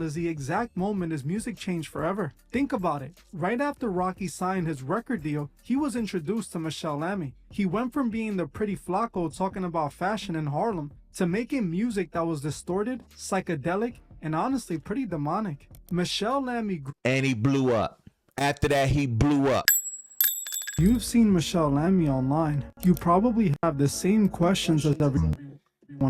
is the exact moment his music changed forever. Think about it. Right after Rocky signed his record deal, he was introduced to Michèle Lamy. He went from being the pretty flaco talking about fashion in Harlem to making music that was distorted, psychedelic, and honestly pretty demonic. Michèle Lamy and he blew up. After that, he blew up. You've seen Michèle Lamy online. You probably have the same questions as everyone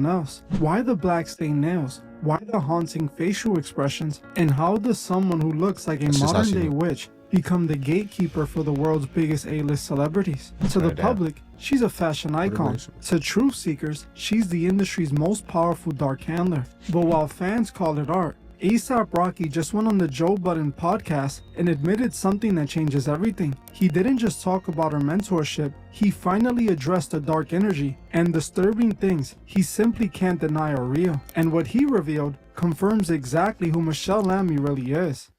else. Why the black stained nails? Why the haunting facial expressions? And how does someone who looks like a modern day witch become the gatekeeper for the world's biggest A-list celebrities? To the public, she's a fashion icon. To truth seekers, she's the industry's most powerful dark handler. But while fans call it art, A$AP Rocky just went on the Joe Budden podcast and admitted something that changes everything. He didn't just talk about her mentorship, he finally addressed the dark energy and disturbing things he simply can't deny are real. And what he revealed confirms exactly who Michèle Lamy really is.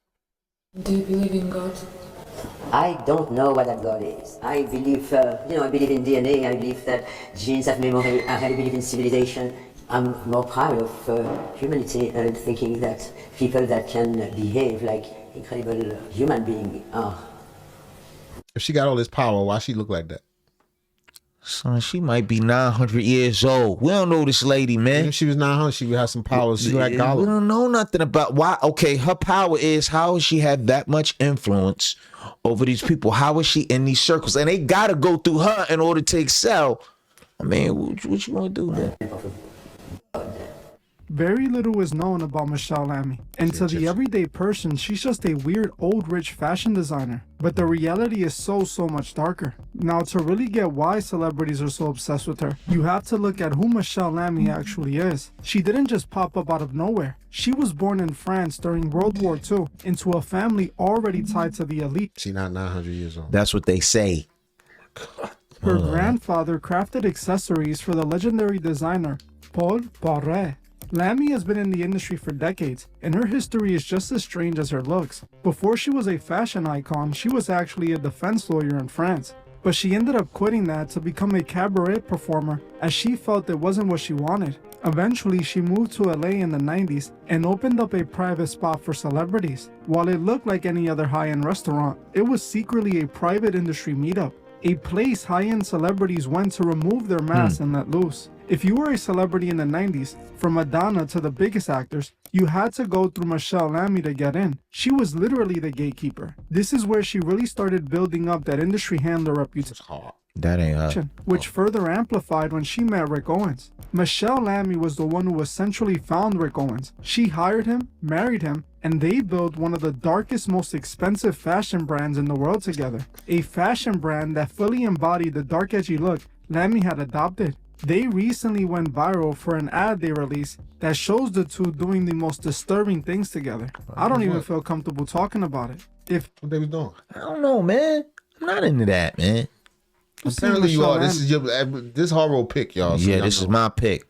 Do you believe in God? I don't know what that God is. I believe, I believe in DNA, I believe that genes have memory, I believe in civilization. I'm more proud of humanity and thinking that people that can behave like incredible human beings are. If she got all this power, why she look like that? Son, she might be 900 years old. We don't know this lady, man. If she was 900, she would have some powers. She like We Gollum. don't know nothing about why. Okay, her power is, how does she have that much influence over these people? How is she in these circles? And they got to go through her in order to excel. I mean, what you want to do then? Very little is known about Michèle Lamy, and to the everyday person, she's just a weird old rich fashion designer. But the reality is so much darker. Now, to really get why celebrities are so obsessed with her, you have to look at who Michèle Lamy actually is. She didn't just pop up out of nowhere. She was born in France during World War II into a family already tied to the elite. She not 900 years old. That's what they say. Her grandfather crafted accessories for the legendary designer Paul Poiret. Lamy has been in the industry for decades, and her history is just as strange as her looks. Before she was a fashion icon, she was actually a defense lawyer in France. But she ended up quitting that to become a cabaret performer as she felt it wasn't what she wanted. Eventually, she moved to LA in the 90s and opened up a private spot for celebrities. While it looked like any other high-end restaurant, it was secretly a private industry meetup. A place high-end celebrities went to remove their masks and let loose. If you were a celebrity in the 90s, from Madonna to the biggest actors, you had to go through Michèle Lamy to get in. She was literally the gatekeeper. This is where she really started building up that industry handler reputation. That ain't her. Which further amplified when she met Rick Owens. Michèle Lamy was the one who essentially found Rick Owens. She hired him, married him, and they built one of the darkest, most expensive fashion brands in the world together. A fashion brand that fully embodied the dark, edgy look Lamy had adopted. They recently went viral for an ad they released that shows the two doing the most disturbing things together. I don't even feel comfortable talking about it. What they was doing? I don't know, man. I'm not into that, man. Apparently you are. This is this horrible pick, y'all. So yeah, this is my pick.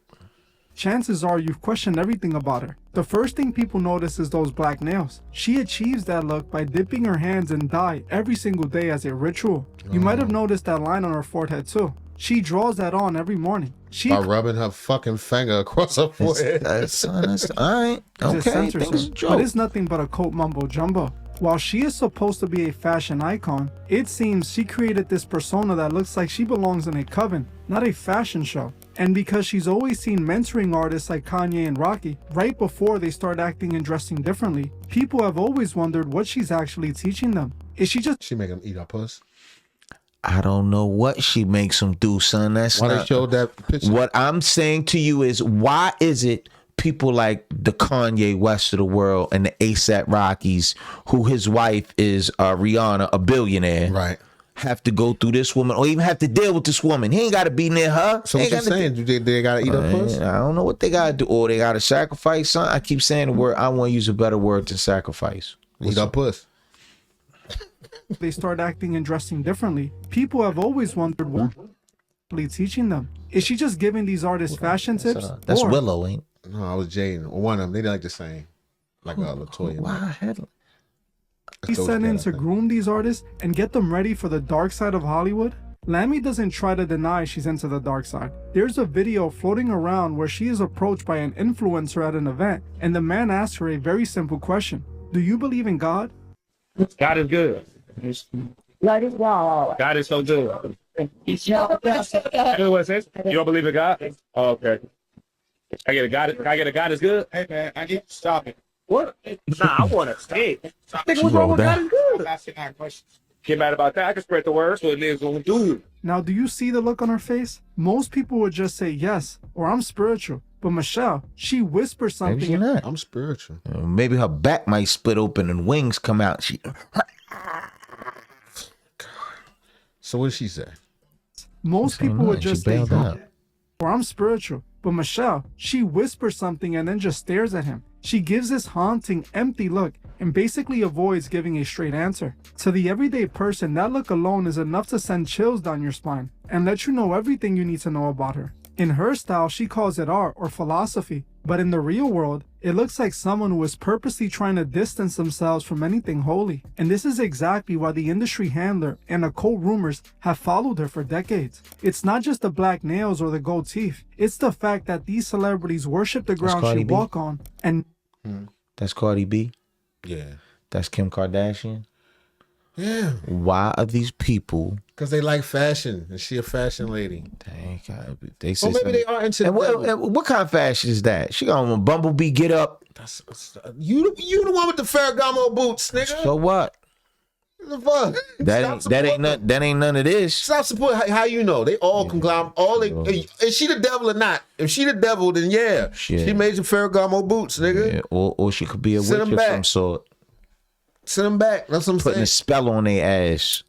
Chances are you've questioned everything about her. The first thing people notice is those black nails. She achieves that look by dipping her hands in dye every single day as a ritual. You might have noticed that line on her forehead too. She draws that on every morning. By rubbing her fucking finger across her forehead. That's all right. Okay, but it's nothing but a cult mumbo jumbo. While she is supposed to be a fashion icon, it seems she created this persona that looks like she belongs in a coven, not a fashion show. And because she's always seen mentoring artists like Kanye and Rocky right before they start acting and dressing differently, people have always wondered what she's actually teaching them. Is she just... She make them eat her puss? I don't know what she makes them do, son. That's why not... they showed that picture. What I'm saying to you is, why is it people like the Kanye West of the world and the A$AP Rockies, who his wife is Rihanna, a billionaire, right, have to go through this woman or even have to deal with this woman? He ain't got to be near her. So what you saying? They got to eat her puss? I don't know what they got to do. Or they got to sacrifice, son. I keep saying the word. I want to use a better word than sacrifice. Eat her puss. They start acting and dressing differently. People have always wondered what she's teaching them. Is she just giving these artists fashion tips? That's Willow, ain't? No, I was Jaden. One of them. They like the same. Like LaToya. Why? He's sent in to groom these artists and get them ready for the dark side of Hollywood. Lambie doesn't try to deny she's into the dark side. There's a video floating around where she is approached by an influencer at an event, and the man asks her a very simple question. Do you believe in God? God is good. God is so good. You know what it says? You don't believe in God? Oh, okay. I get a God is good? Hey man, I need to stop it. What? Nah, I want to stay. Nigga, what's wrong with God is good? Asking that question. Get mad about that. I can spread the word so it lives on dude. Now, do you see the look on her face? Most people would just say yes, or I'm spiritual. But Michèle, she whispers something. Maybe she's not. I'm spiritual. Maybe her back might split open and wings come out. She. So what did she say? Most people would just say, out. or I'm spiritual. But Michèle, she whispers something and then just stares at him. She gives this haunting, empty look and basically avoids giving a straight answer. To the everyday person, that look alone is enough to send chills down your spine and let you know everything you need to know about her. In her style, she calls it art or philosophy, but in the real world, it looks like someone who is purposely trying to distance themselves from anything holy. And this is exactly why the industry handler and occult rumors have followed her for decades. It's not just the black nails or the gold teeth, it's the fact that these celebrities worship the ground she walk on. And that's Cardi B. Yeah. That's Kim Kardashian. Yeah. Why are these people? Because they like fashion, and she a fashion lady. Dang, they say Well, maybe they are into the devil. and what kind of fashion is that? She got on a bumblebee get up. You the one with the Ferragamo boots, nigga. So what? What the fuck? That ain't none of this. Stop supporting. How you know? They all conglomerate. Is she the devil or not? If she the devil, then yeah. Shit. She made some Ferragamo boots, nigga. Yeah, or she could be a witch of some sort. Send them back. That's what I'm Putting saying. a spell on their ass.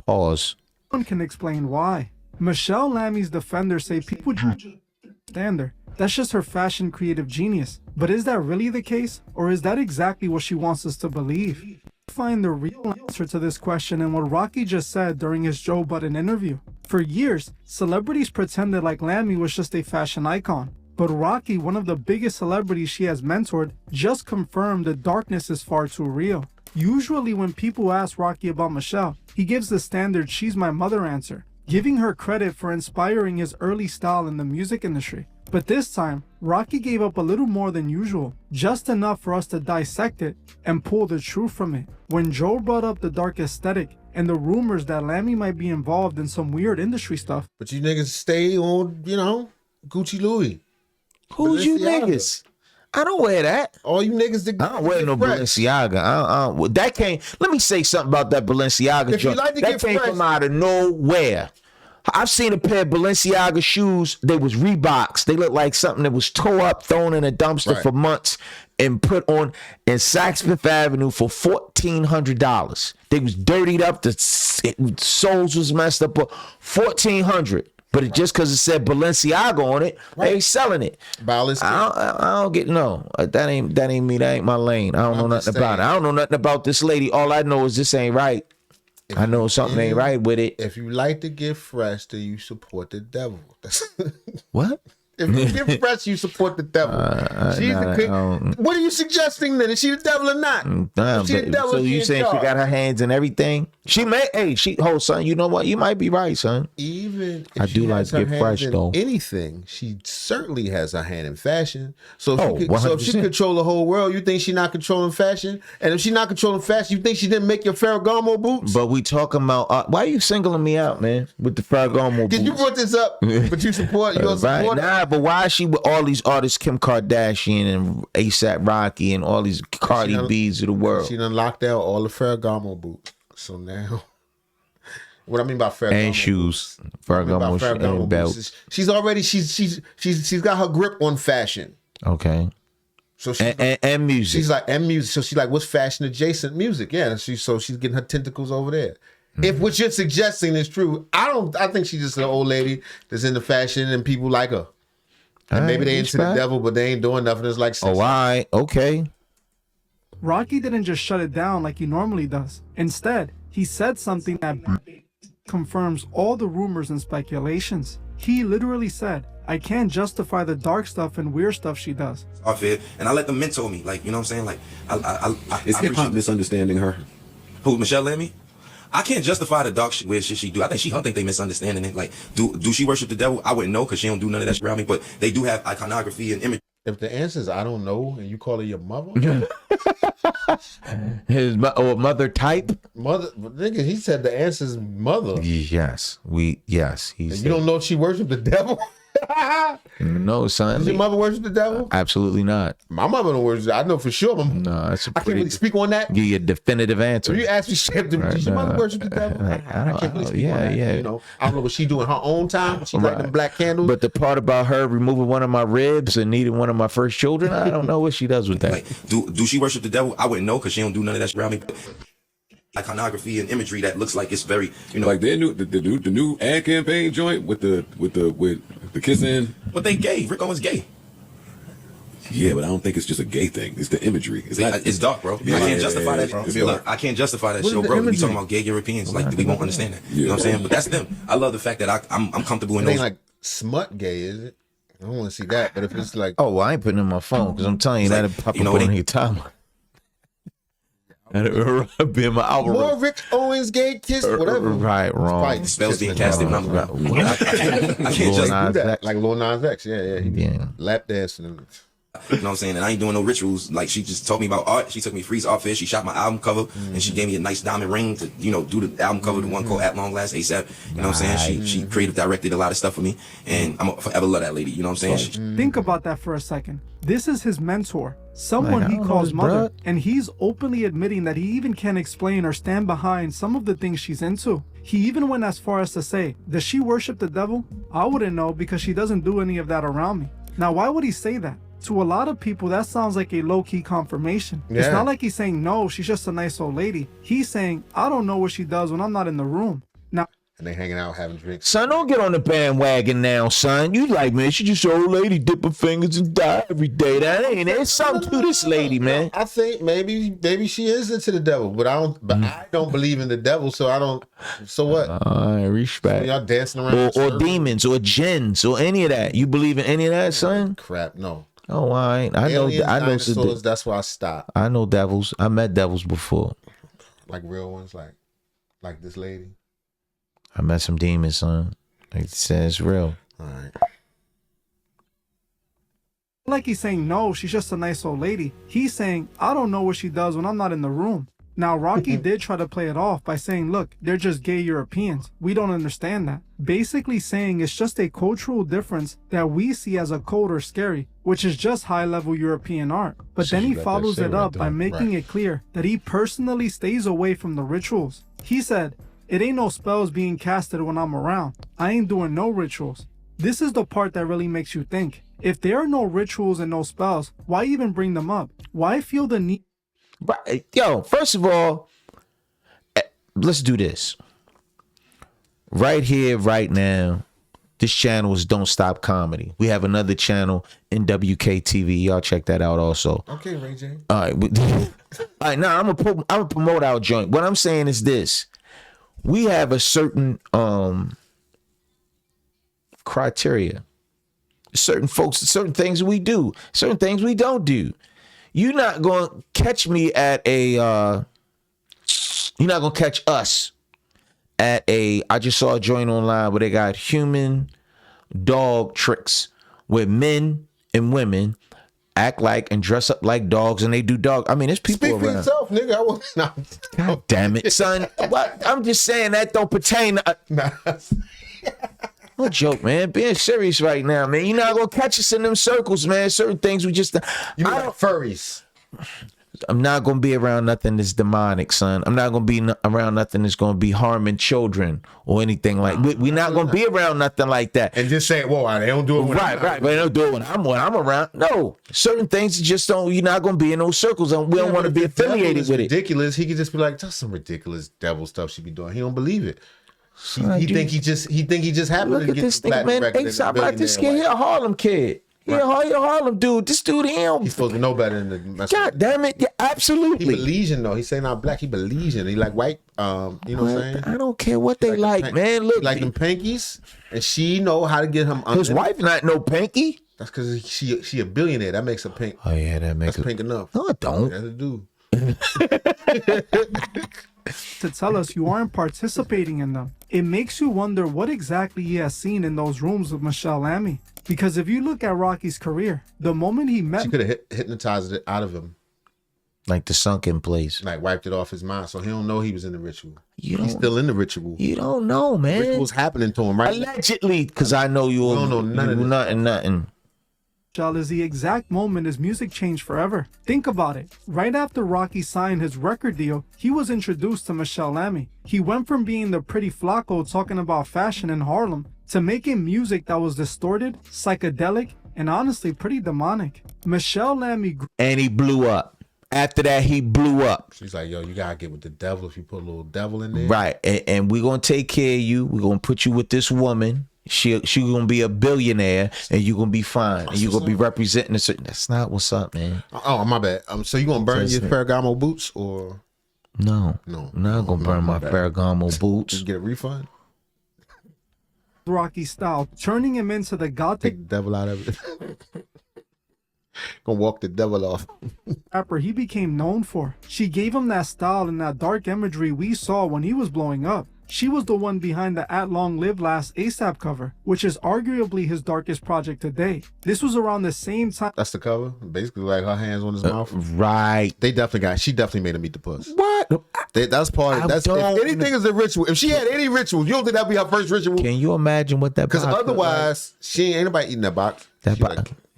Pause. no one can explain why. Michèle Lamy's defenders say people understand her. That's just her fashion creative genius. But is that really the case? Or is that exactly what she wants us to believe? Find the real answer to this question in what Rocky just said during his Joe Budden interview. For years, celebrities pretended like Lambie was just a fashion icon. But Rocky, one of the biggest celebrities she has mentored, just confirmed the darkness is far too real. Usually when people ask Rocky about Michèle, he gives the standard "she's my mother" answer, giving her credit for inspiring his early style in the music industry. But this time, Rocky gave up a little more than usual, just enough for us to dissect it and pull the truth from it. When Joe brought up the dark aesthetic and the rumors that Lambie might be involved in some weird industry stuff. But you niggas stay on, Gucci Louis. Who's you niggas? I don't wear that. All you niggas that I don't wear no Balenciaga. That came. Let me say something about that Balenciaga joint. That came from out of nowhere. I've seen a pair of Balenciaga shoes. They was Reeboks. They looked like something that was tore up, thrown in a dumpster for months, and put on in Saks Fifth Avenue for $1,400. They was dirtied up. The soles was messed up. $1,400. But just because it said Balenciaga on it, they ain't selling it. I don't get That ain't me. That ain't my lane. I don't know nothing about it. I don't know nothing about this lady. All I know is this ain't right. I know something ain't right with it. If you like to get fresh, then you support the devil. What? If you get fresh, you support the devil. What are you suggesting then? Is she the devil or not? So you saying she got her hands in everything? She may. Hey, son. You know what? You might be right, son. Even if I do like to get fresh though. Anything, she certainly has a hand in fashion. So if, so if she control the whole world, you think she not controlling fashion? And if she not controlling fashion, you think she didn't make your Ferragamo boots? But we talking about why are you singling me out, man? With the Ferragamo boots? Because you brought this up, but you support. You support. Nah, but why is she with all these artists, Kim Kardashian and ASAP Rocky and all these Cardi B's of the world? She done locked out all the Ferragamo boots. So now, what I mean by Ferragamo and shoes, Ferragamo and belts. She's already she's got her grip on fashion. Okay. So and music. She's like music. So she's like, what's fashion adjacent music? Yeah. She's getting her tentacles over there. Mm-hmm. If what you're suggesting is true, I think she's just an old lady that's into fashion and people like her. And maybe they into the devil, but they ain't doing nothing. It's like, all right, okay. Rocky didn't just shut it down like he normally does. Instead, he said something that confirms all the rumors and speculations. He literally said, I can't justify the dark stuff and weird stuff she does. Off it, and I let them mentor me, like, you know what I'm saying? Like, is hip hop misunderstanding her? Who, Michèle Lamy? I can't justify the dark weird shit she do. I think they misunderstanding it. Like, do she worship the devil? I wouldn't know because she don't do none of that shit around me. But they do have iconography and image. If the answer is I don't know, and you call her your mother, His or mother type. mother, nigga, he said the answer is mother. Yes, yes. And you don't know if she worship the devil. No, son. Does your mother worship the devil? Absolutely not. My mother don't worship. I know for sure. No, that's a I can't really speak on that. give you a definitive answer. If you ask me, does your mother worship the devil? I can't really speak on that. yeah. You know, I don't know what she do in her own time. She light them black candles. But the part about her removing one of my ribs and needing one of my first children, I don't know what she does with that. Like, do she worship the devil? I wouldn't know because she don't do none of that shit around me. Iconography and imagery that looks like it's very, you know, like the new ad campaign joint with the kissing. But they gay. Rick Owens gay. Yeah, but I don't think it's just a gay thing. It's the imagery. It's dark, bro. I can't justify that. Look, I can't justify that show, bro. We talking about gay Europeans, like we won't understand that. You know what I'm saying? But that's them. I love the fact that I'm comfortable in it ain't those. like smut gay, is it? I don't want to see that. But if it's like, Oh, well, I ain't putting it in my phone because I'm telling you It's that'll like, pop you know, up they- on your timeline. That'll be in my algorithm. more Rick Owens gay kiss, whatever. Right, wrong. Probably Spells being kissing casted. and And all. I can't just. Nas Do that. X. Like Lil Nas X, yeah. He Yeah. lap dancing. And, You know what I'm saying? And I ain't doing no rituals. Like, she just told me about art. She took me Freeze Art Fair. She shot my album cover, and she gave me a nice diamond ring to, you know, do the album cover, the one called At Long Last ASAP. You know what I'm saying? She creative directed a lot of stuff for me, and I'm gonna forever love that lady. You know what I'm saying? Think about that for a second. This is his mentor, someone Like, I he don't know calls his mother, bruh. and he's openly admitting that he even can't explain or stand behind some of the things she's into. He even went as far as to say, does she worship the devil? I wouldn't know because she doesn't do any of that around me. Now, why would he say that? To a lot of people, that sounds like a low-key confirmation. It's Yeah. not like he's saying, no, she's just a nice old lady. He's saying, I don't know what she does when I'm not in the room. Now, and they hanging out having drinks. Son, don't get on the bandwagon now, son. You like, man, she just an old lady dipping fingers and die every day. That ain't it. There's something to this lady, man. I think maybe she is into the devil, but I don't believe in the devil, so I don't. So what? Respect. Y'all dancing around Or demons or jinns or any of that. You believe in any of that, son? crap? No. Oh, I ain't. I know. Aliens, I know. dinosaurs. That's why I stopped. I know devils. I met devils before. Like real ones, like this lady. I met some demons, son. Like, it says real. All right. like he's saying, no, she's just a nice old lady. He's saying, I don't know what she does when I'm not in the room. Now, Rocky did try to play it off by saying, look, they're just gay Europeans. We don't understand that. Basically saying it's just a cultural difference that we see as a cold or scary, which is just high-level European art. But then he follows it up by making it clear that he personally stays away from the rituals. He said, it ain't no spells being casted when I'm around. I ain't doing no rituals. This is the part that really makes you think. If there are no rituals and no spells, why even bring them up? Why feel the need? Right. Yo, first of all, let's do this. Right here, right now, this channel is Don't Stop Comedy. We have another channel, NWK-TV. Y'all check that out also. Okay, Ray J. All right. All right, now I'm gonna promote our joint. What I'm saying is this. We have a certain criteria. Certain folks, certain things we do, certain things we don't do. You're not going to catch me at a, you're not going to catch us at a, I just saw a joint online where they got human dog tricks where men and women act like and dress up like dogs and they do dog. I mean, there's people Speak for around. yourself, nigga. I will not. God damn it, son. What? I'm just saying that don't pertain to, Nah. no joke, man. Being serious right now, man. You're not gonna catch us in them circles, man. Certain things we just. You mean like furries? I'm not gonna be around nothing that's demonic, son. I'm not gonna be around nothing that's gonna be harming children or anything like. We're not gonna be around nothing like that. And just say, "Whoa, they don't do it." When Right. But they don't do it when I'm around. No, certain things you just don't. You're not gonna be in those circles, and we don't want to be affiliated with it. Ridiculous. He could just be like, "That's some ridiculous devil stuff she be doing." He don't believe it. He dude. think he just happened Look to at get this the nigga, platinum man. record Hey, as so a about this kid. He billionaire. a Harlem kid. He a Harlem dude. This dude, he don't. He's supposed to know better than the mess. God damn it! Yeah, He absolutely. Belizean though. He's saying not black. He Belizean. He like white. You know what I'm saying? I don't care what they them like, pan- man. Look, he like them pankies, and she know how to get him. his wife not no pinky. That's because she a billionaire. That makes her pink. Oh yeah, that makes That's pink enough. No, it don't. That's a dude. to tell us you aren't participating in them. It makes you wonder what exactly he has seen in those rooms with Michèle Lamy. Because if you look at Rocky's career, the moment he met... She could have hypnotized it out of him. Like the sunken place. Like wiped it off his mind, so he don't know he was in the ritual. He's still in the ritual. You don't know, man. Ritual's happening to him, right? Allegedly, because I know you don't know none of this. nothing. Michèle is the exact moment his music changed forever. Think about it. Right after Rocky signed his record deal, he was introduced to Michèle Lamy. He went from being the pretty flaco talking about fashion in Harlem to making music that was distorted, psychedelic, and honestly pretty demonic. Michèle Lamy and he blew up. After that, he blew up. She's like, yo, you gotta get with the devil if you put a little devil in there. Right, and we're gonna take care of you. We're gonna put you with this woman. She gonna be a billionaire, and you gonna be fine, and you gonna be representing a certain. That's not what's up, man. Oh, my bad. So you gonna burn your Ferragamo boots or? No, I'm not gonna burn my Ferragamo boots. Just get a refund. Rocky style, turning him into the gothic Take the devil out of it. Gonna walk the devil off. rapper he became known for. She gave him that style and that dark imagery we saw when he was blowing up. She was the one behind the At Long Live Last ASAP cover, which is arguably his darkest project to date. This was around the same time. That's the cover. Basically, like her hands on his mouth. Right. She definitely made him eat the puss. What? That's part of if anything is a ritual. If she had any rituals, you don't think that'd be her first ritual? Can you imagine what that? Because otherwise, she ain't anybody eating that box.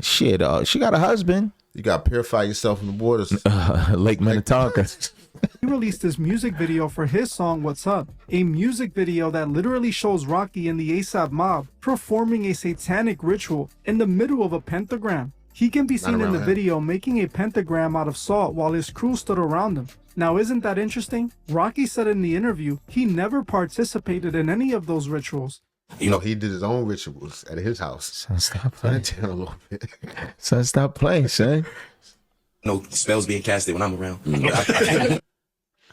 Shit, she got a husband. You gotta purify yourself in the waters. Lake Minnetonka. He released this music video for his song What's Up, a music video that literally shows Rocky and the ASAP mob performing a satanic ritual in the middle of a pentagram. He can be seen in the video making a pentagram out of salt while his crew stood around him. Now, isn't that interesting? Rocky said in the interview he never participated in any of those rituals. You know, he did his own rituals at his house. Son, stop playing. A little bit. Son, stop playing, son. No spells being casted when I'm around. I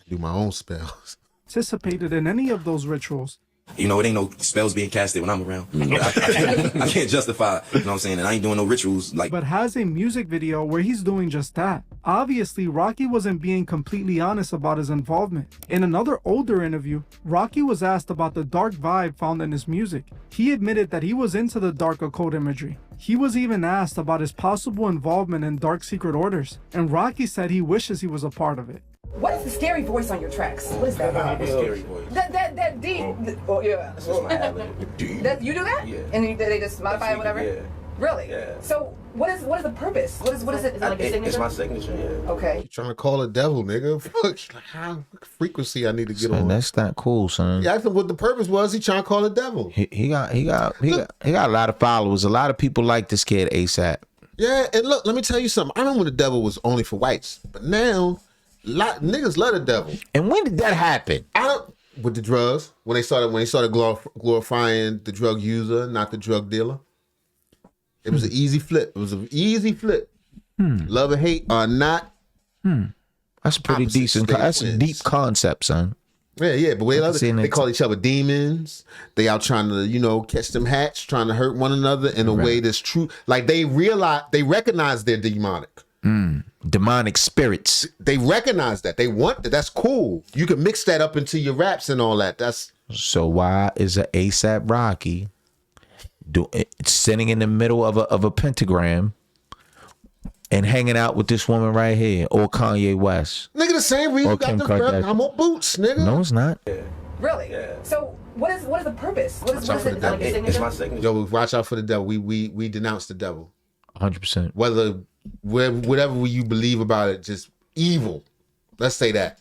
do my own spells. Participated in any of those rituals. You know, it ain't no spells being casted when I'm around. I can't justify, you know what I'm saying? And I ain't doing no rituals like. But has a music video where he's doing just that. Obviously, Rocky wasn't being completely honest about his involvement. In another older interview, Rocky was asked about the dark vibe found in his music. He admitted that he was into the dark occult imagery. He was even asked about his possible involvement in dark secret orders, and Rocky said he wishes he was a part of it. What is the scary voice on your tracks? What is that? Scary voice. That deep. Oh yeah. That's just my ad-lib. You do that? Yeah. And they just modify it, whatever. Yeah. Really? Yeah. So what is the purpose? What is it? Is it like a signature? It's my signature. Yeah. Okay. You trying to call a devil, nigga? Fuck, how frequency I need to get Son, on? that's not cool, son. Yeah, I think what the purpose was. He trying to call a devil. He got a lot of followers. A lot of people like this kid ASAP. Yeah, and look, let me tell you something. I remember when the devil was only for whites, but now niggas love the devil. And when did that happen? With the drugs, when they started glorifying the drug user, not the drug dealer. It was an easy flip. Love and hate are not. That's pretty decent. That's a deep concept, son. Yeah, but they call each other demons. They out trying to, catch them hats, trying to hurt one another in a way that's true. Like they recognize they're demonic. Demonic spirits. They recognize that. They want that. That's cool. You can mix that up into your raps and all that. So why is a ASAP Rocky sitting in the middle of a pentagram and hanging out with this woman right here, or Kanye West? Nigga, the same reason or you got Kim the Kardashian. I'm on boots, nigga. No, it's not. Really? Yeah. So what is the purpose? What is it? Like a signature? It's my signature. Yo, watch out for the devil. We denounce the devil. 100%. Whatever you believe about it, just evil. Let's say that.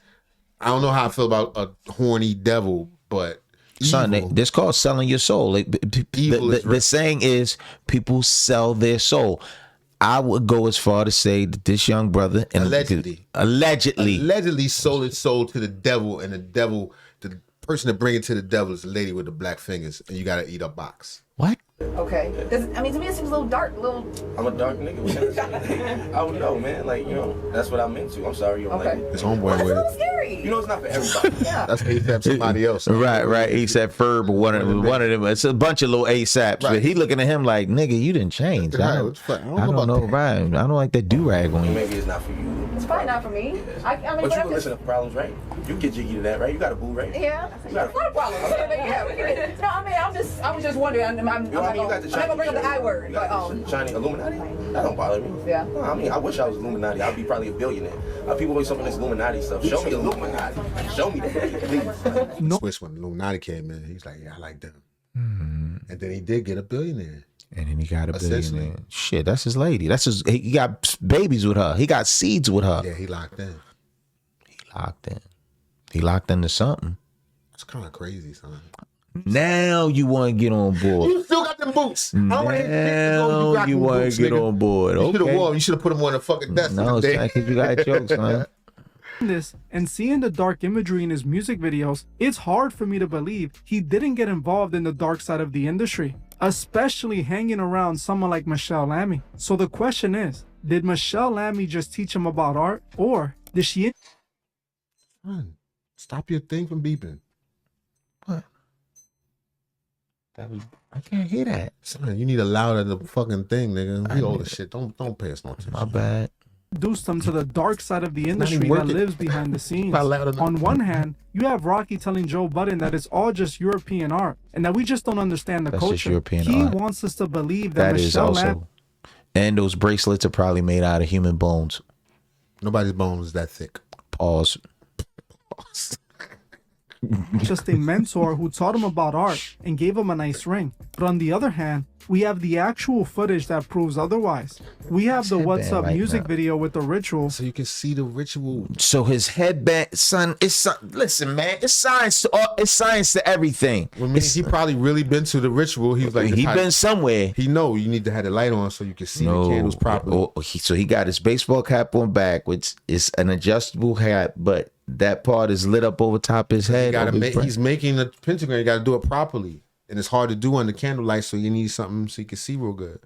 I don't know how I feel about a horny devil, but son, this called selling your soul. The saying is people sell their soul. I would go as far to say that this young brother allegedly sold his soul to the devil, and the person that bring it to the devil is the lady with the black fingers, and you gotta eat a box. What? Okay. To me it seems a little dark, I'm a dark nigga. I don't know, man. Like, that's what I'm into. I'm sorry you don't like it. His homeboy That's a with little it. scary. It's not for everybody. Yeah. That's ASAP somebody else. Right. ASAP Ferb or one of them. It's a bunch of little ASAPs, but he looking at him like, nigga, you didn't change. I don't know, Ryan. I don't like that do-rag on you. Maybe it's not for you. It's probably not for me. I mean, But you can listen to problems, right? You get jiggy to that, right? You got a boo, right? Yeah, You got not a problem. Yeah, we can get, no, I mean, I was just wondering. I'm not gonna bring up the I word, but Shining Illuminati? That don't bother me. Yeah. No, I mean, I wish I was Illuminati. I'd be probably a billionaire. People always talking this Illuminati stuff. Show me Illuminati. Show me that, please. Swiss when Illuminati came in, he's like, yeah, I like them. And then he did get a billionaire. And then he got a billionaire. Shit, that's his lady. That's his. He got babies with her. He got seeds with her. Yeah, he locked in. He locked into something. It's kind of crazy, son. Now you want to get on board. You still got them boots. Now you want to get on board. You should have Okay. worn. You should have put them on the fucking desk. No, it's not because you got jokes, man. This and seeing the dark imagery in his music videos, it's hard for me to believe he didn't get involved in the dark side of the industry, especially hanging around someone like Michèle Lamy. So the question is, did Michèle Lamy just teach him about art, or did she? Son, stop your thing from beeping. What? I can't hear that. Son, you need a louder fucking thing, nigga. We old as shit. Don't pay us no attention. My bad. Introduced him to the dark side of the industry that working. lives behind the scenes. Not loud enough. On one hand, you have Rocky telling Joe Budden that it's all just European art and that we just don't understand the That's culture. just European he art. wants us to believe that That is Michèle Lamy also. And those bracelets are probably made out of human bones. Nobody's bone is that thick. Pause. just a mentor who taught him about art and gave him a nice ring. But on the other hand, we have the actual footage that proves otherwise. We have the What's Up right music now. video with the ritual. So you can see the ritual. So his headband, son, listen, man, it's science to everything. Well, I mean, he probably really been to the ritual. He was like, He been somewhere. He know you need to have the light on so you can see the candles properly. So he got his baseball cap on back, which is an adjustable hat, but that part is lit up over top his head. He's making the pentagram. You got to do it properly. And it's hard to do under candlelight, so you need something so you can see real good.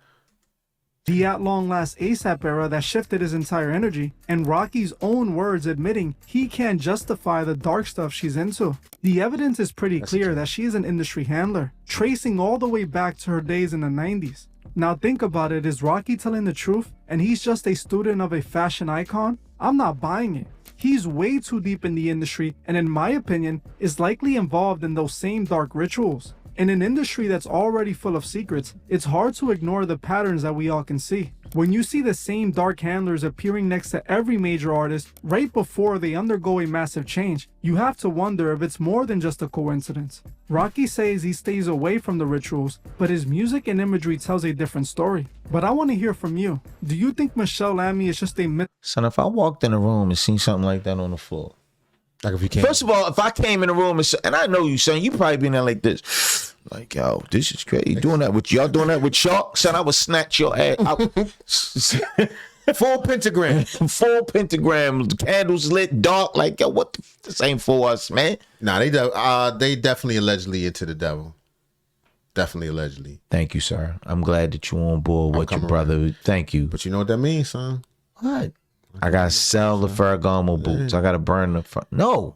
The at long last ASAP era that shifted his entire energy, and Rocky's own words admitting he can't justify the dark stuff she's into. The evidence is pretty clear that she is an industry handler, tracing all the way back to her days in the 90s. Now think about it, is Rocky telling the truth and he's just a student of a fashion icon? I'm not buying it. He's way too deep in the industry and in my opinion is likely involved in those same dark rituals. In an industry that's already full of secrets, it's hard to ignore the patterns that we all can see. When you see the same dark handlers appearing next to every major artist right before they undergo a massive change, you have to wonder if it's more than just a coincidence. Rocky says he stays away from the rituals, but his music and imagery tells a different story. But I want to hear from you. Do you think Michèle Lamy is just a myth? Son, if I walked in a room and seen something like that on the floor. Like if you can't. First of all, if I came in the room and I know you, son, you probably been there like this. Like, yo, this is crazy. Doing that with y'all doing that with chalk? Son, I would snatch your ass out. Full pentagram. Full pentagram, candles lit dark. Like, yo, what this ain't for us, man. Nah, they definitely allegedly into the devil. Definitely allegedly. Thank you, sir. I'm glad that you on board with your coming brother. Thank you. But you know what that means, son? What? I gotta sell the Ferragamo boots. I gotta burn the no.